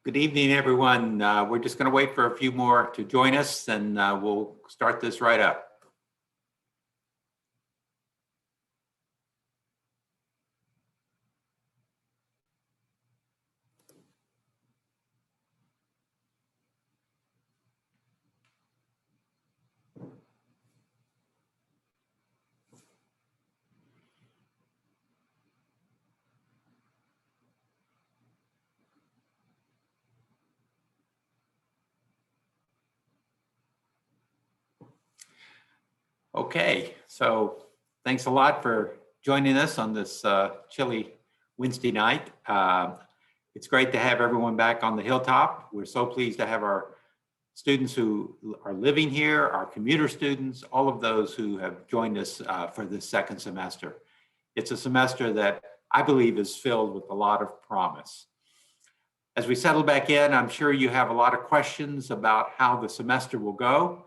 Good evening, everyone. We're just going to wait for a few more to join us, and we'll start this right up. Okay, so thanks a lot for joining us on this chilly Wednesday night. It's great to have everyone back on the hilltop. We're so pleased to have our students who are living here, our commuter students, all of those who have joined us for this second semester. It's a semester that I believe is filled with a lot of promise. As we settle back in, I'm sure you have a lot of questions about how the semester will go.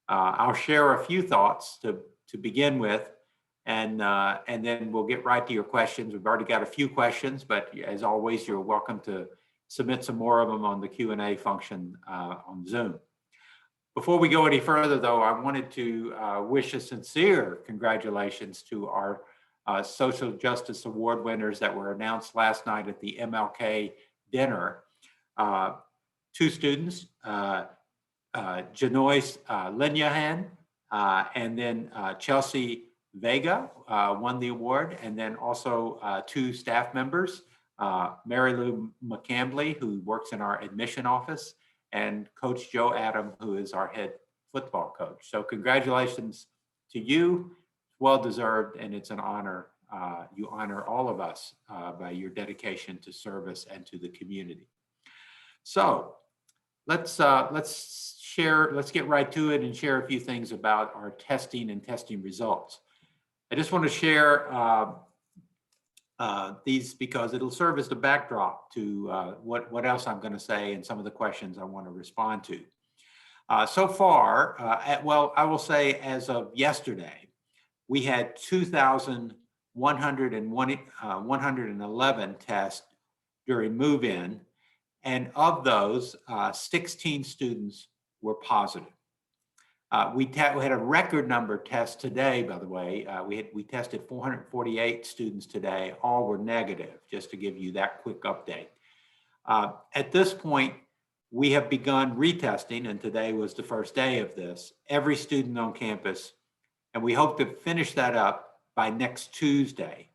I'll share a few thoughts to begin with, and then we'll get right to your questions. We've already got a few questions, but as always, you're welcome to submit some more of them on the Q&A function on Zoom. Before we go any further, though, I wanted to wish a sincere congratulations to our Social Justice Award winners that were announced last night at the MLK dinner. Two students, Janois Linyahan and then Chelsea Vega won the award, and then also two staff members, Mary Lou McCambly, who works in our admission office, and Coach Joe Adam, who is our head football coach. So congratulations to you, well deserved, and it's an honor. You honor all of us by your dedication to service and to the community. So let's get right to it and share a few things about our testing and testing results. I just want to share these because it'll serve as the backdrop to what else I'm going to say and some of the questions I want to respond to. So far, well, I will say as of yesterday, we had 2,111 tests during move-in, and of those, 16 students were positive. We had a record number of tests today, by the way. We tested 448 students today. All were negative, just to give you that quick update. At this point, we have begun retesting, and today was the first day of this, every student on campus, and we hope to finish that up by next Tuesday.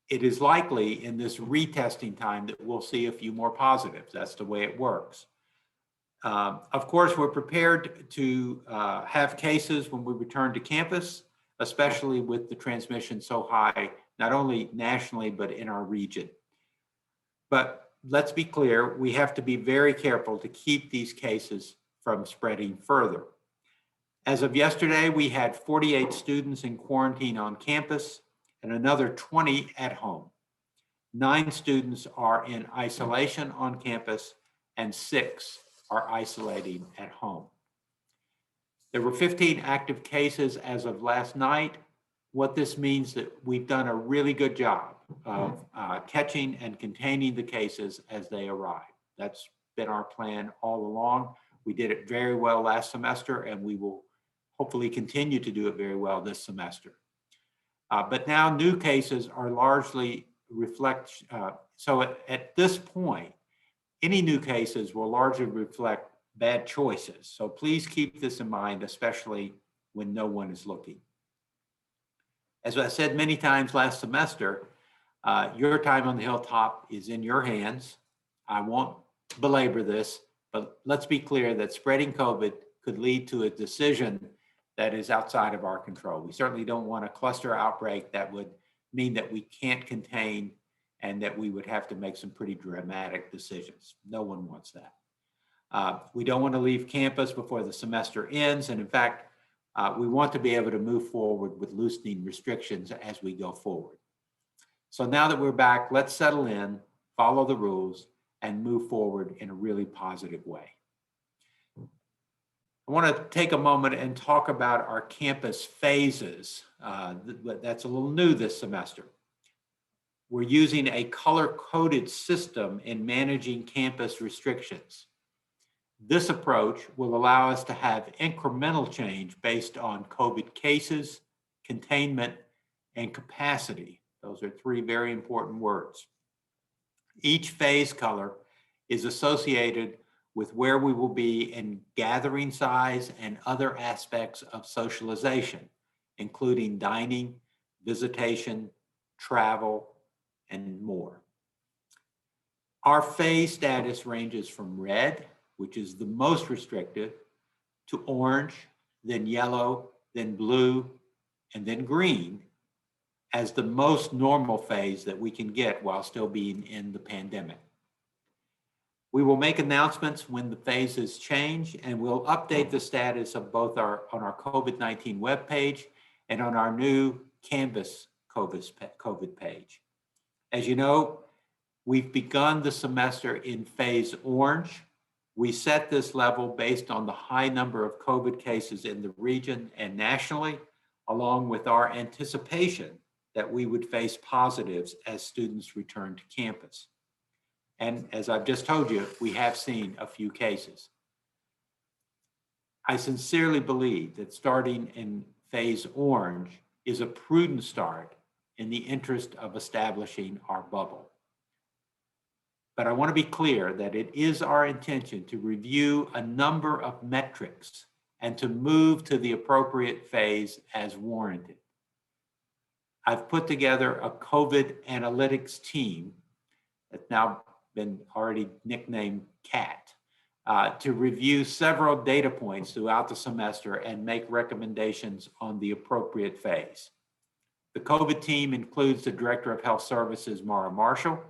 It is likely in this retesting time that we'll see a few more positives. That's the way it works. Of course, we're prepared to have cases when we return to campus, especially with the transmission so high, not only nationally, but in our region. But let's be clear, we have to be very careful to keep these cases from spreading further. As of yesterday, we had 48 students in quarantine on campus and another 20 at home. 9 students are in isolation on campus and 6 are isolating at home. There were 15 active cases as of last night. What this means that we've done a really good job of catching and containing the cases as they arrive. That's been our plan all along. We did it very well last semester, and we will hopefully continue to do it very well this semester. But now new cases are largely so at this point, any new cases will largely reflect bad choices. So please keep this in mind, especially when no one is looking. As I said many times last semester, your time on the hilltop is in your hands. I won't belabor this, but let's be clear that spreading COVID could lead to a decision that is outside of our control. We certainly don't want a cluster outbreak that would mean that we can't contain and that we would have to make some pretty dramatic decisions. No one wants that. We don't want to leave campus before the semester ends. And in fact, we want to be able to move forward with loosening restrictions as we go forward. So now that we're back, let's settle in, follow the rules, and move forward in a really positive way. I want to take a moment and talk about our campus phases. That's a little new this semester. we're using a color-coded system in managing campus restrictions. This approach will allow us to have incremental change based on COVID cases, containment, and capacity. Those are three very important words. Each phase color is associated with where we will be in gathering size and other aspects of socialization, including dining, visitation, travel, and more. Our phase status ranges from red, which is the most restrictive, to orange, then yellow, then blue, and then green as the most normal phase that we can get while still being in the pandemic. We will make announcements when the phases change, and we'll update the status of both on our COVID-19 webpage and on our new Canvas COVID page. As you know, we've begun the semester in phase orange. We set this level based on the high number of COVID cases in the region and nationally, along with our anticipation that we would face positives as students return to campus. And as I've just told you, we have seen a few cases. I sincerely believe that starting in phase orange is a prudent start in the interest of establishing our bubble. But I want to be clear that it is our intention to review a number of metrics and to move to the appropriate phase as warranted. I've put together a COVID analytics team that's now been already nicknamed CAT to review several data points throughout the semester and make recommendations on the appropriate phase. The COVID team includes the Director of Health Services, Mara Marshall,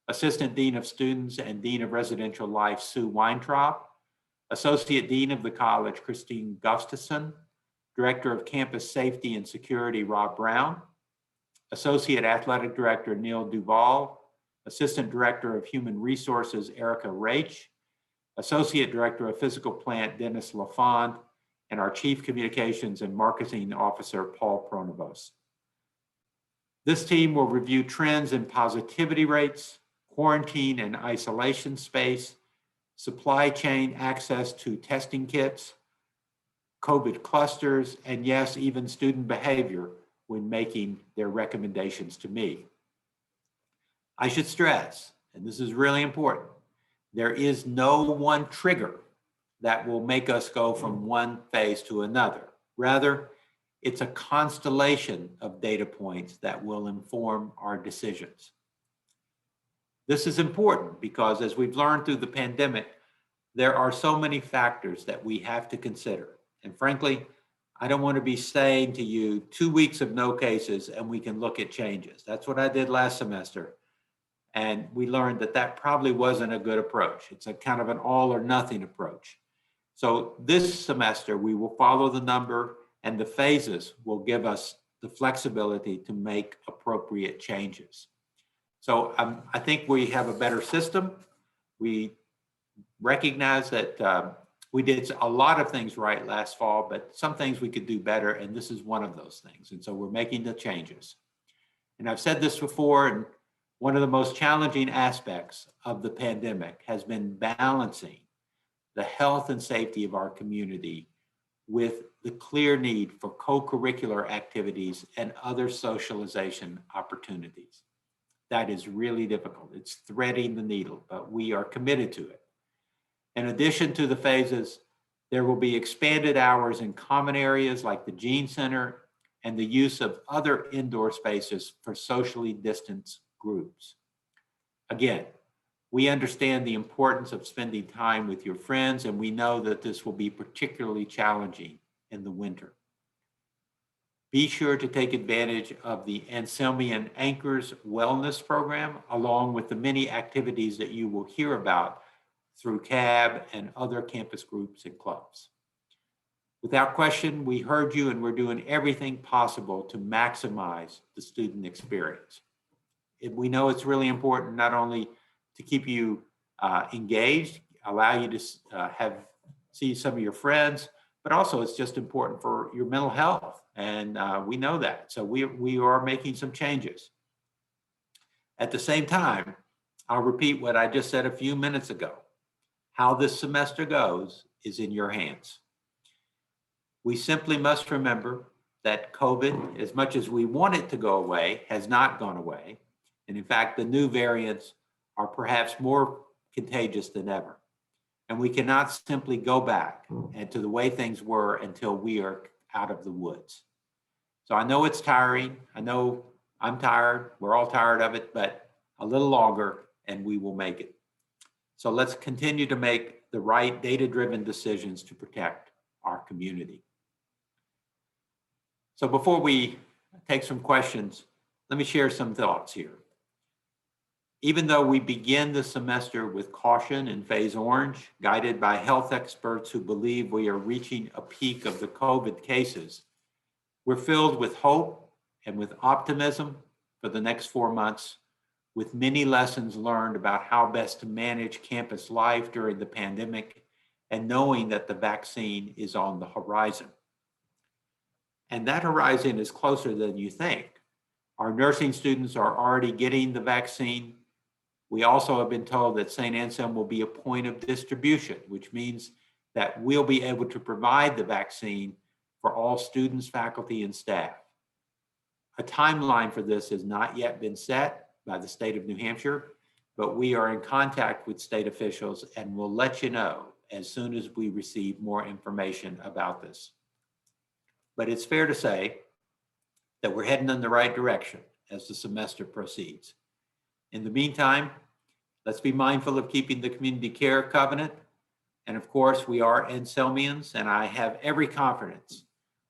Assistant Dean of Students and Dean of Residential Life, Sue Weintraub, Associate Dean of the College, Christine Gustafson, Director of Campus Safety and Security, Rob Brown, Associate Athletic Director, Neil Duval, Assistant Director of Human Resources, Erica Raich, Associate Director of Physical Plant, Dennis LaFond, and our Chief Communications and Marketing Officer, Paul Pronovost. This team will review trends in positivity rates, quarantine and isolation space, supply chain access to testing kits, COVID clusters, and yes, even student behavior when making their recommendations to me. I should stress, and this is really important, there is no one trigger that will make us go from one phase to another. Rather, it's a constellation of data points that will inform our decisions. This is important because as we've learned through the pandemic, there are so many factors that we have to consider. And frankly, I don't want to be saying to you 2 weeks of no cases and we can look at changes. That's what I did last semester. And we learned that that probably wasn't a good approach. It's a kind of an all or nothing approach. So this semester, we will follow the number and the phases will give us the flexibility to make appropriate changes. So I think we have a better system. We recognize that we did a lot of things right last fall, but some things we could do better, and this is one of those things. And so we're making the changes. And I've said this before, and one of the most challenging aspects of the pandemic has been balancing the health and safety of our community with the clear need for co-curricular activities and other socialization opportunities. That is really difficult. It's threading the needle, but we are committed to it. In addition to the phases, there will be expanded hours in common areas like the Gene Center and the use of other indoor spaces for socially distanced groups. Again, we understand the importance of spending time with your friends, and we know that this will be particularly challenging in the winter. Be sure to take advantage of the Anselmian Anchors Wellness Program, along with the many activities that you will hear about through CAB and other campus groups and clubs. Without question, we heard you and we're doing everything possible to maximize the student experience. We know it's really important not only to keep you engaged, allow you to see some of your friends, but also it's just important for your mental health. And we know that. So we are making some changes. At the same time, I'll repeat what I just said a few minutes ago. How this semester goes is in your hands. We simply must remember that COVID, as much as we want it to go away, has not gone away. And in fact, the new variants are perhaps more contagious than ever. And we cannot simply go back and to the way things were until we are out of the woods. So I know it's tiring. I know I'm tired. We're all tired of it, but a little longer and we will make it. So let's continue to make the right data-driven decisions to protect our community. So before we take some questions, let me share some thoughts here. Even though we begin the semester with caution in phase orange, guided by health experts who believe we are reaching a peak of the COVID cases, we're filled with hope and with optimism for the next 4 months, with many lessons learned about how best to manage campus life during the pandemic and knowing that the vaccine is on the horizon. And that horizon is closer than you think. Our nursing students are already getting the vaccine. We also have been told that Saint Anselm will be a point of distribution, which means that we'll be able to provide the vaccine for all students, faculty, and staff. A timeline for this has not yet been set by the state of New Hampshire, but we are in contact with state officials and will let you know as soon as we receive more information about this. But it's fair to say that we're heading in the right direction as the semester proceeds. In the meantime, let's be mindful of keeping the community care covenant. And of course, we are Anselmians, and I have every confidence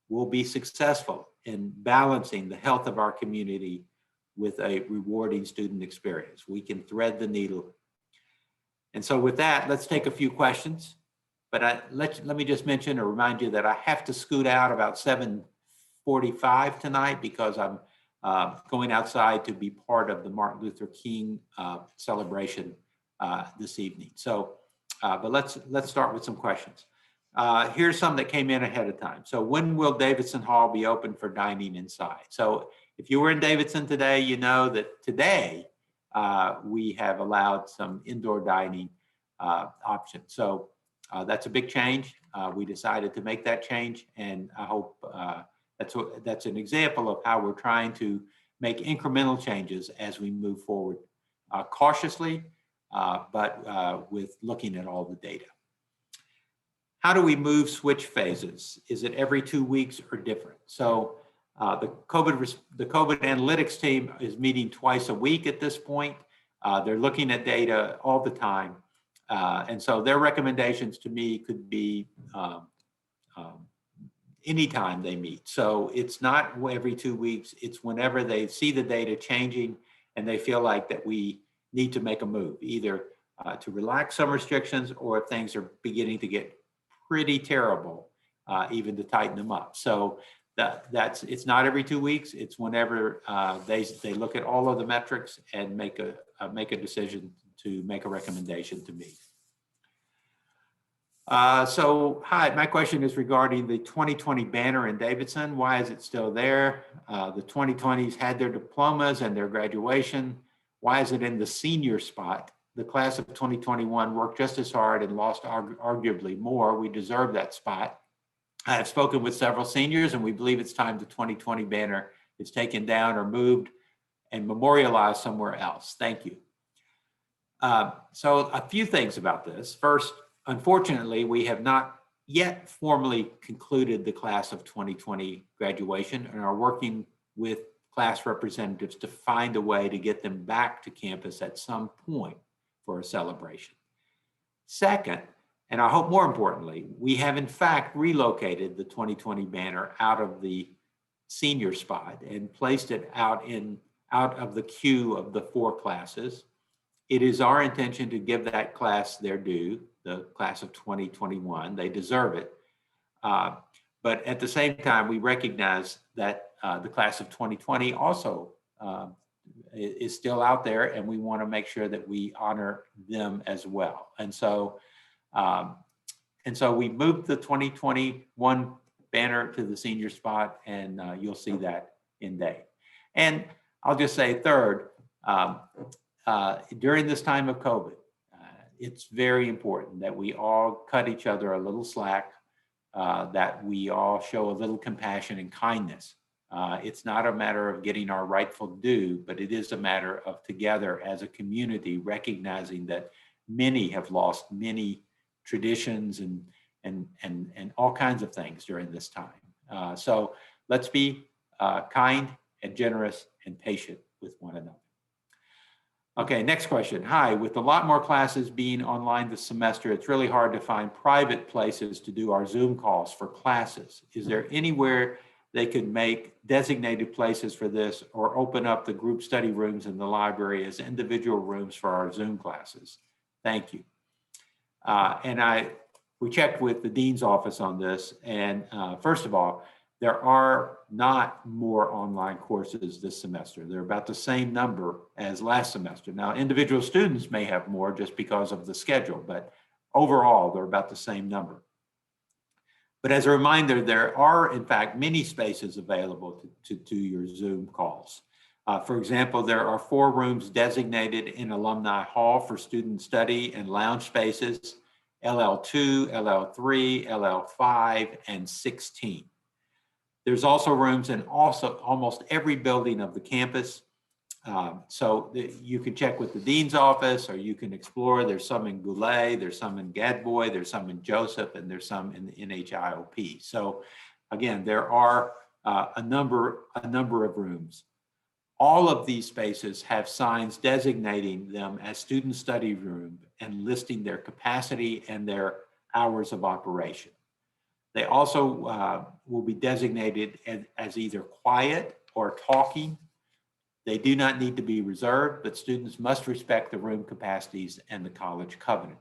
we'll be successful in balancing the health of our community with a rewarding student experience. We can thread the needle. And so with that, let's take a few questions. But let me just mention or remind you that I have to scoot out about 7:45 tonight because I'm going outside to be part of the Martin Luther King celebration this evening. So, but let's start with some questions. Here's some that came in ahead of time. So when will Davidson Hall be open for dining inside? So if you were in Davidson today, you know that today we have allowed some indoor dining options. So that's a big change. We decided to make that change, and I hope that's an example of how we're trying to make incremental changes as we move forward cautiously, but with looking at all the data. How do we move switch phases? Is it every 2 weeks or different? So the COVID analytics team is meeting twice a week at this point. They're looking at data all the time. And so their recommendations to me could be anytime they meet. So it's not every 2 weeks, it's whenever they see the data changing and they feel like that we need to make a move, either to relax some restrictions or if things are beginning to get pretty terrible, even to tighten them up. So it's not every 2 weeks, it's whenever they look at all of the metrics and make a decision to make a recommendation to me. So, hi, my question is regarding the 2020 banner in Davidson. Why is it still there? The 2020s had their diplomas and their graduation. Why is it in the senior spot? The class of 2021 worked just as hard and lost arguably more. We deserve that spot. I have spoken with several seniors and we believe it's time the 2020 banner is taken down or moved and memorialized somewhere else. Thank you. So a few things about this. First, unfortunately, we have not yet formally concluded the class of 2020 graduation and are working with class representatives to find a way to get them back to campus at some point for a celebration. Second, and I hope more importantly, we have in fact relocated the 2020 banner out of the senior spot and placed it out of the queue of the 4 classes. It is our intention to give that class their due, the class of 2021. They deserve it. But at the same time, we recognize that the class of 2020 also is still out there, and we want to make sure that we honor them as well. And so we moved the 2021 banner to the senior spot, and you'll see that in May. And I'll just say third, During this time of COVID, it's very important that we all cut each other a little slack, that we all show a little compassion and kindness. It's not a matter of getting our rightful due, but it is a matter of together as a community recognizing that many have lost many traditions and all kinds of things during this time. So let's be kind and generous and patient with one another. Okay, next question. Hi, with a lot more classes being online this semester, it's really hard to find private places to do our Zoom calls for classes. Is there anywhere they could make designated places for this or open up the group study rooms in the library as individual rooms for our Zoom classes? Thank you. We checked with the Dean's office on this, and first of all, there are not more online courses this semester. They're about the same number as last semester. Now, individual students may have more just because of the schedule, but overall, they're about the same number. But as a reminder, there are, in fact, many spaces available to do your Zoom calls. For example, there are 4 rooms designated in Alumni Hall for student study and lounge spaces, LL2, LL3, LL5, and 16. There's also rooms in almost every building of the campus. So you can check with the Dean's office or you can explore. There's some in Goulet, there's some in Gadboy, there's some in Joseph, and there's some in the NHIOP. So again, there are a number of rooms. All of these spaces have signs designating them as student study room and listing their capacity and their hours of operation. They also will be designated as either quiet or talking. They do not need to be reserved, but students must respect the room capacities and the college covenant.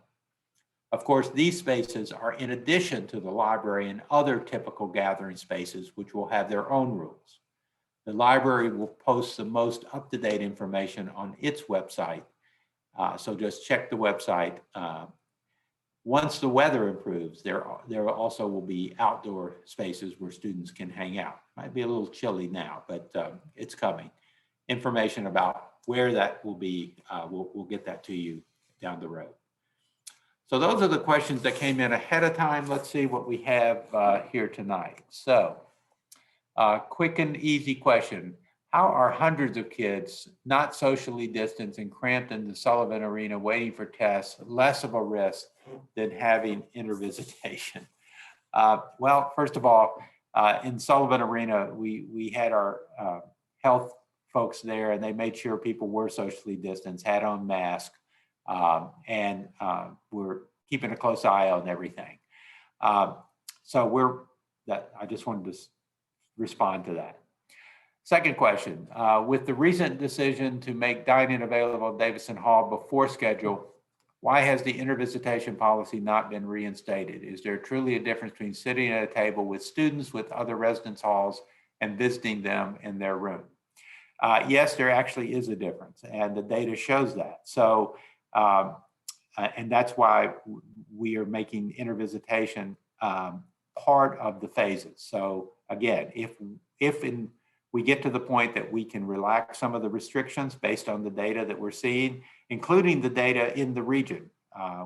Of course, these spaces are in addition to the library and other typical gathering spaces, which will have their own rules. The library will post the most up-to-date information on its website. So just check the website. Once the weather improves, there also will be outdoor spaces where students can hang out. Might be a little chilly now, but it's coming. Information about where that will be, we'll get that to you down the road. So those are the questions that came in ahead of time. Let's see what we have here tonight. So quick and easy question. How are hundreds of kids not socially distanced and cramped in the Sullivan Arena waiting for tests less of a risk than having intervisitation? Well, first of all, in Sullivan Arena, we had our health folks there and they made sure people were socially distanced, had on masks, and we're keeping a close eye on everything. So I just wanted to respond to that. Second question, with the recent decision to make dining available at Davidson Hall before schedule, why has the intervisitation policy not been reinstated? Is there truly a difference between sitting at a table with students with other residence halls and visiting them in their room? Yes, there actually is a difference, and the data shows that. So, and that's why we are making intervisitation part of the phases. So again, if we get to the point that we can relax some of the restrictions based on the data that we're seeing, including the data in the region,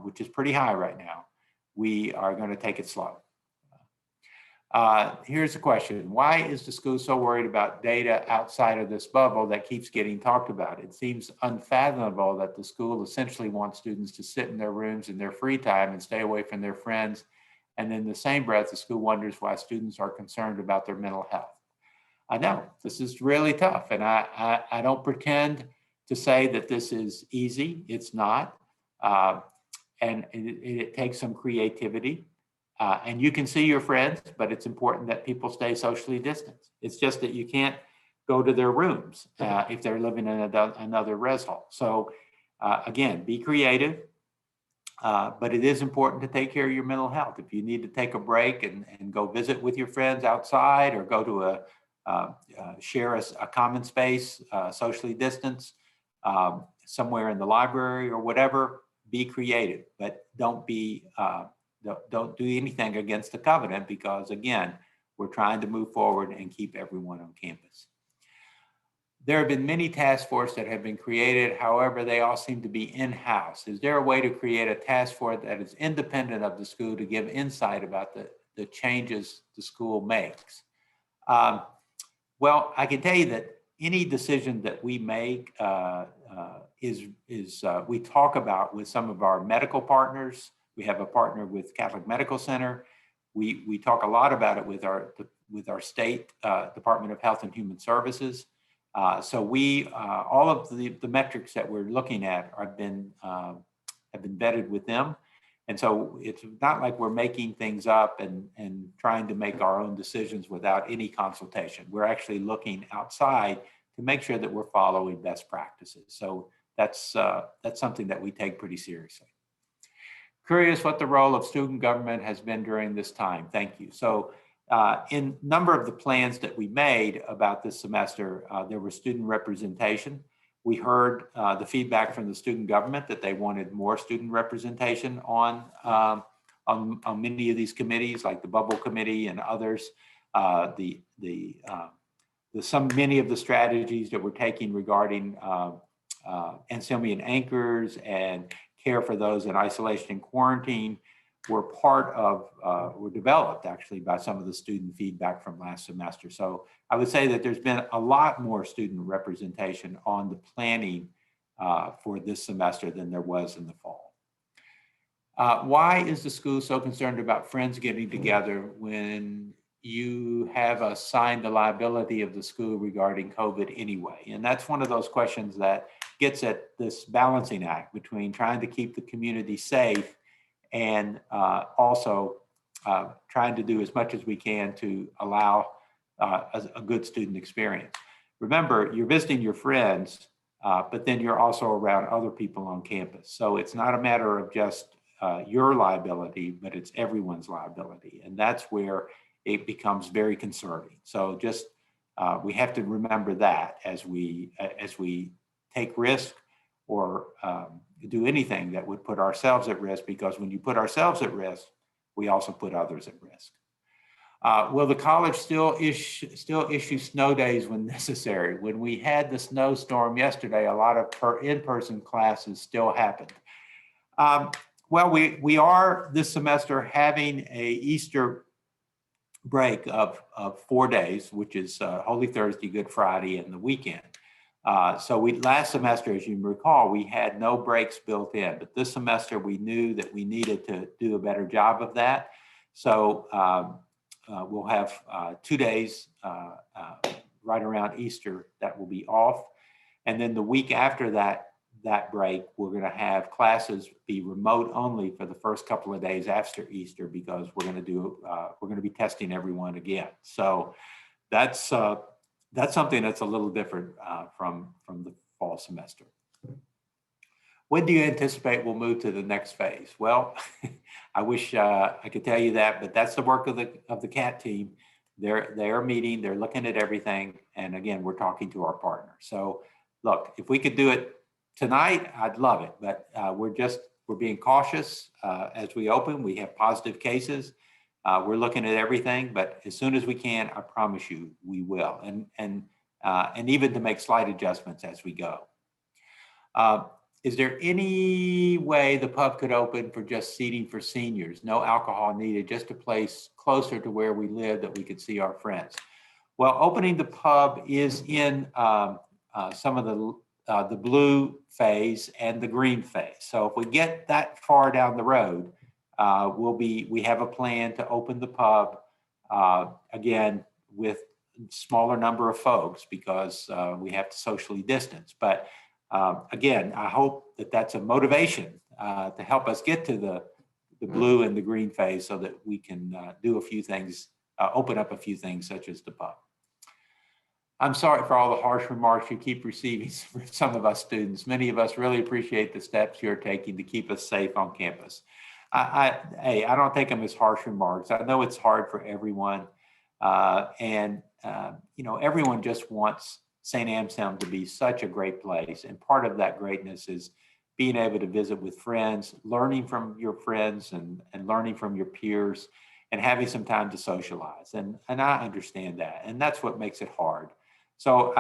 which is pretty high right now, we are going to take it slow. Here's a question. Why is the school so worried about data outside of this bubble that keeps getting talked about? It seems unfathomable that the school essentially wants students to sit in their rooms in their free time and stay away from their friends. And in the same breath, the school wonders why students are concerned about their mental health. I know this is really tough, and I don't pretend to say that this is easy. It's not, and it takes some creativity. And you can see your friends, but it's important that people stay socially distanced. It's just that you can't go to their rooms if they're living in another res hall. So again, be creative, but it is important to take care of your mental health. If you need to take a break and go visit with your friends outside or go to share a common space, socially distanced, somewhere in the library or whatever, be creative, but don't do anything against the covenant because, again, we're trying to move forward and keep everyone on campus. There have been many task forces that have been created. However, they all seem to be in-house. Is there a way to create a task force that is independent of the school to give insight about the changes the school makes? Well, I can tell you that any decision that we make we talk about with some of our medical partners. We have a partner with Catholic Medical Center. We talk a lot about it with our state Department of Health and Human Services. So all of the metrics that we're looking at have been vetted with them. And so it's not like we're making things up and trying to make our own decisions without any consultation. We're actually looking outside to make sure that we're following best practices. So that's something that we take pretty seriously. Curious what the role of student government has been during this time. Thank you. So in a number of the plans that we made about this semester, there was student representation. We heard the feedback from the student government that they wanted more student representation on many of these committees, like the Bubble Committee and others. Many of the strategies that we're taking regarding Anselmian anchors and care for those in isolation and quarantine were were developed actually by some of the student feedback from last semester. So I would say that there's been a lot more student representation on the planning for this semester than there was in the fall. Why is the school so concerned about friends getting together when you have assigned the liability of the school regarding COVID anyway? And that's one of those questions that gets at this balancing act between trying to keep the community safe and also trying to do as much as we can to allow a good student experience. Remember, you're visiting your friends, but then you're also around other people on campus. So it's not a matter of just your liability, but it's everyone's liability. And that's where it becomes very concerning. So just we have to remember that as we take risk or do anything that would put ourselves at risk, because when you put ourselves at risk, we also put others at risk. Will the college still issue snow days when necessary? When we had the snowstorm yesterday, a lot of in-person classes still happened. Well, we are this semester having a Easter break of 4 days, which is Holy Thursday, Good Friday, and the weekend. So last semester, as you recall, we had no breaks built in, but this semester we knew that we needed to do a better job of that. So we'll have 2 days right around Easter that will be off. And then the week after that break, we're going to have classes be remote only for the first couple of days after Easter, because we're going to be testing everyone again. So that's something that's a little different from the fall semester. When do you anticipate we'll move to the next phase? Well, I wish I could tell you that, but that's the work of the CAT team. They are meeting, they're looking at everything, and again, we're talking to our partner. So look, if we could do it tonight, I'd love it, but we're being cautious as we open. We have positive cases. We're looking at everything, but as soon as we can, I promise you, we will, and even to make slight adjustments as we go. Is there any way the pub could open for just seating for seniors? No alcohol needed, just a place closer to where we live that we could see our friends. Well, opening the pub is in some of the blue phase and the green phase. So if we get that far down the road, we have a plan to open the pub again with smaller number of folks, because we have to socially distance. But again, I hope that that's a motivation to help us get to the blue and the green phase, so that we can do a few things, open up a few things such as the pub. I'm sorry for all the harsh remarks you keep receiving from some of us students. Many of us really appreciate the steps you're taking to keep us safe on campus. I don't take them as harsh remarks. I know it's hard for everyone. Everyone just wants Saint Anselm to be such a great place. And part of that greatness is being able to visit with friends, learning from your friends and learning from your peers, and having some time to socialize. And I understand that. And that's what makes it hard. So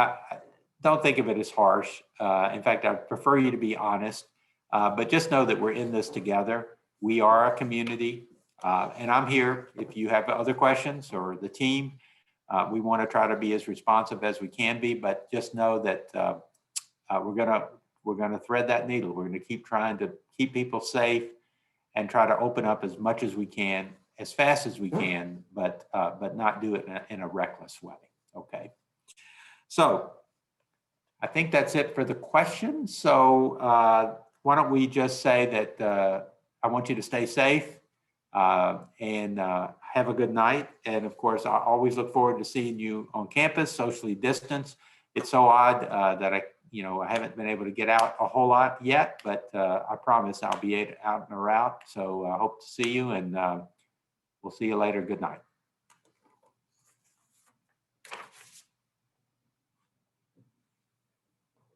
don't think of it as harsh. In fact, I prefer you to be honest, but just know that we're in this together. We are a community, and I'm here if you have other questions, or the team. We want to try to be as responsive as we can be, but just know that we're gonna thread that needle. We're going to keep trying to keep people safe and try to open up as much as we can, as fast as we can, but not do it in a reckless way. Okay. So I think that's it for the questions. So why don't we just say that I want you to stay safe and have a good night. And of course, I always look forward to seeing you on campus, socially distanced. It's so odd that I haven't been able to get out a whole lot yet, but I promise I'll be out and around. So I hope to see you, and we'll see you later. Good night.